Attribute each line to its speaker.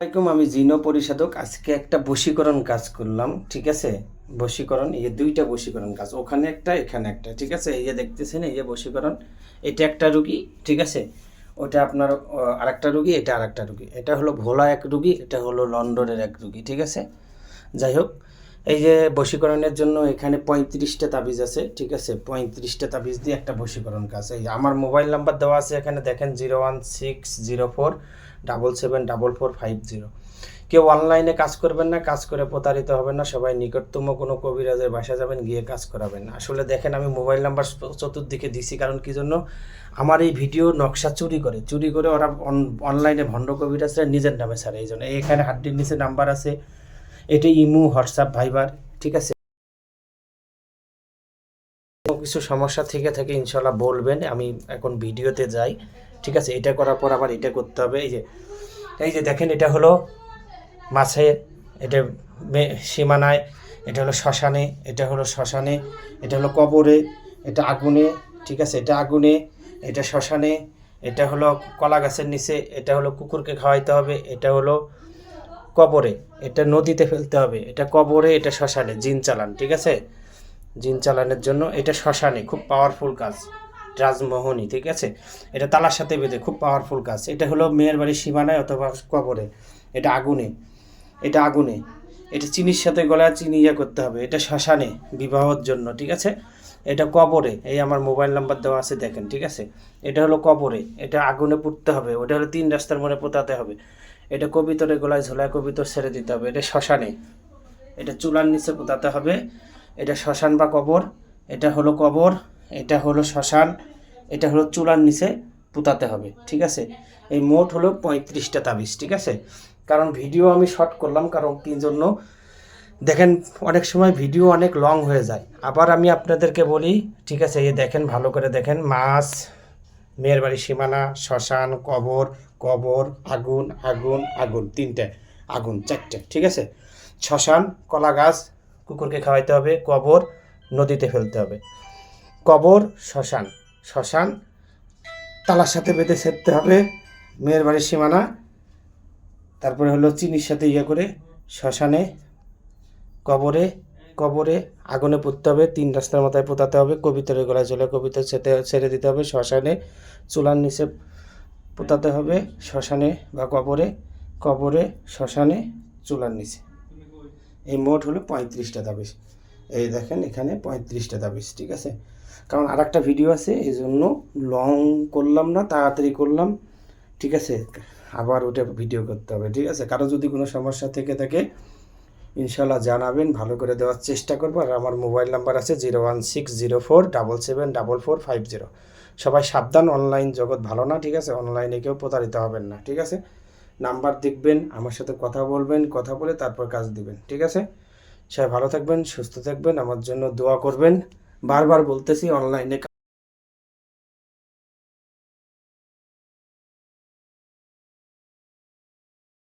Speaker 1: আসসালামাইকুম, আমি জিনো পরিশোধক। আজকে একটা বশীকরণ কাজ করলাম, ঠিক আছে। বশীকরণ, এই যে দুইটা বশীকরণ কাজ, ওখানে একটা এখানে একটা, ঠিক আছে। এই যে দেখতেছেন, এই যে বশীকরণ, এটা একটা রুগী, ঠিক আছে। ওটা আপনার আরেকটা রুগী, এটা আরেকটা রুগী। এটা হলো ভোলা এক রুগী, এটা হলো লন্ডনের এক রুগী, ঠিক আছে। যাই হোক, এই যে বশীকরণের জন্য এখানে 35টা তাবিজ আছে, ঠিক আছে। 35টা তাবিজ দিয়ে একটা বশীকরণ কাজ। এই আমার মোবাইল নাম্বার দেওয়া আছে এখানে, দেখেন 01604774450। কেউ অনলাইনে কাজ করবেন না, কাজ করে প্রতারিত হবেন না। সবাই নিকটতম কোনো কবিরাজের বাসা যাবেন, গিয়ে কাজ করাবেন না। আসলে দেখেন, আমি মোবাইল নাম্বার চতুর্দিকে দিছি, কারণ কি জন্য, আমার এই ভিডিও নকশা চুরি করে ওরা অনলাইনে ভণ্ড কবিরাজরা নিজের নামে ছাড়ে। এই জন্য এখানে হাড্ডির নিচে নাম্বার আছে, এটা ইমো, হোয়াটসঅ্যাপ, ভাইবার, ঠিক আছে। কিছু সমস্যা থেকে থাকে ইনশাল্লাহ বলবেন, আমি এখন ভিডিওতে যাই, ঠিক আছে। এটা করার পর আবার এটা করতে হবে। এই যে দেখেন, এটা হলো মাছের, এটা সীমানায়, এটা হলো শ্মশানে, এটা হলো শ্মশানে, এটা হলো কবরে, এটা আগুনে, ঠিক আছে। এটা আগুনে, এটা শ্মশানে, এটা হলো কলা গাছের নিচে, এটা হলো কুকুরকে খাওয়াইতে হবে, এটা হলো কবরে, এটা নদীতে ফেলতে হবে, এটা কবরে, এটা শ্মশানে, জিন চালান, ঠিক আছে। জিন চালানের জন্য এটা শ্মশানে, খুব পাওয়ারফুল কাজ, রাজমোহনী, ঠিক আছে। এটা তালার সাথে বেঁধে, খুব পাওয়ারফুল কাজ। এটা হলো মেয়ের বাড়ির সীমানায় অথবা কবরে, এটা আগুনে, এটা আগুনে, এটা চিনির সাথে গলায় চিনি করতে হবে, এটা শ্মশানে বিবাহর জন্য, ঠিক আছে। এটা কবরে, এই আমার মোবাইল নাম্বার দেওয়া আছে, দেখেন, ঠিক আছে। এটা হলো কবরে, এটা আগুনে পুড়তে হবে, ওটা হলো 3 রাস্তার মোড়ে পোতাতে হবে। এটা কবিতরের গলায় ঝোলায় কবিতর ছেড়ে দিতে হবে, এটা শ্মশানে, এটা চুলার নিচে পোতাতে হবে। এটা শ্মশান বা কবর, এটা হলো কবর, এটা হলো শ্মশান, এটা হলো চুলার নিচে পুঁতাতে হবে, ঠিক আছে। এই মোট হলো 35টা তাবিজ, ঠিক আছে। কারণ ভিডিও আমি শর্ট করলাম, কারণ কি জন্য, দেখেন অনেক সময় ভিডিও অনেক লং হয়ে যায়। আবার আমি আপনাদেরকে বলি, ঠিক আছে, এই দেখেন, ভালো করে দেখেন, মাছ, মেয়ের বাড়ির সীমানা, শ্মশান, কবর, কবর, আগুন, আগুন, আগুন, 3টে, আগুন 4টে, ঠিক আছে। শ্মশান, কলা গাছ, কুকুরকে খাওয়াইতে হবে, কবর, নদীতে ফেলতে হবে। কবর, শ্মশান, শ্মশান তালার সাথে বেঁধে ছেড়তে হবে, মেয়ের বাড়ির সীমানা, তারপরে হলো চিনির সাথে করে শ্মশানে, কবরে, কবরে আগুনে পুঁততে হবে, 3 রাস্তার মাথায় পোতাতে হবে, কবিতরের গলায় ঝোলে কবিতর ছেড়ে দিতে হবে, শ্মশানে চুলার নিচে পোতাতে হবে, শ্মশানে বা কবরে, কবরে, শ্মশানে, চুলার নিচে। এই মোট হলো 35টা তাবিজ। এই দেখেন এখানে 35টা তাবিজ, ঠিক আছে। কারণ আর একটা ভিডিও আছে, এই জন্য লং করলাম না, তাড়াতাড়ি করলাম, ঠিক আছে। আবার ওটা ভিডিও করতে হবে, ঠিক আছে। কারো যদি কোনো সমস্যা থেকে থাকে ইনশাল্লাহ জানাবেন, ভালো করে দেওয়ার চেষ্টা করবো। আর আমার মোবাইল নাম্বার আছে 01604774450। সবাই সাবধান, অনলাইন জগৎ ভালো না, ঠিক আছে। অনলাইনে কেউ প্রতারিত হবেন না, ঠিক আছে। নাম্বার দেখবেন, আমার সাথে কথা বলবেন, কথা বলে তারপর কাজ দিবেন, ঠিক আছে। সবাই ভালো থাকবেন, সুস্থ থাকবেন, আমার জন্য দোয়া করবেন। বারবার বলতেছি, অনলাইনে